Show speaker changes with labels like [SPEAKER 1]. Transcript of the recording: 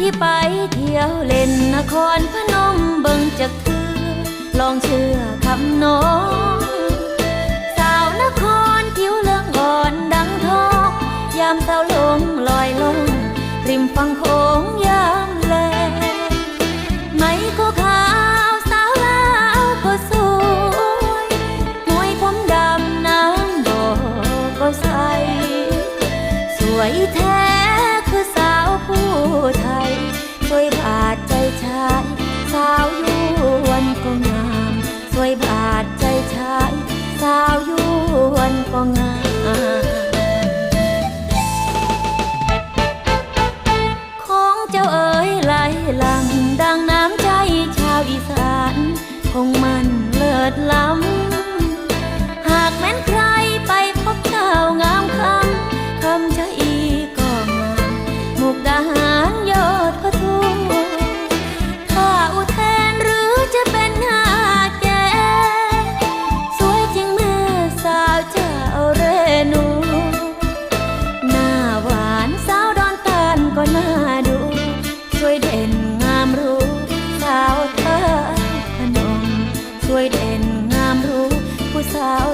[SPEAKER 1] ที่ไปเที่ยวเล่นนครพนมเบิ่งจักคือลองเชื่อคำน้องสาวนครผิวเหลืองอ่อนดังทองยามเศร้าลงลอยลงริมฝั่งโขงยามแลไหมก็ขาวสาวลาวก็สวยมวยผมดำน้ำบ่อก็ใสสวยแท้คือสาวผู้ไทยสวยบาดใจชายสาวยวนก็งามสวยบาดใจชายสาวยวนก็งามของเจ้าเอ๋ยไหลหลังดังน้ำใจชาวอีสานคงมันเลิศล้ำหากแม้นใครไปพบเจ้างามคำคำจะอีก็งามมุกดาหารยอดพะทูถ้าอุเทนหรือจะเป็นหาดแก่สวยจริงเมื่อสาวเจ้าเรนูหน้าหวานสาวดอนตาลก็น่าดูสวยเด่นงามรู้สาวเธอพนมสวยเด่นงามรู้ผู้สาว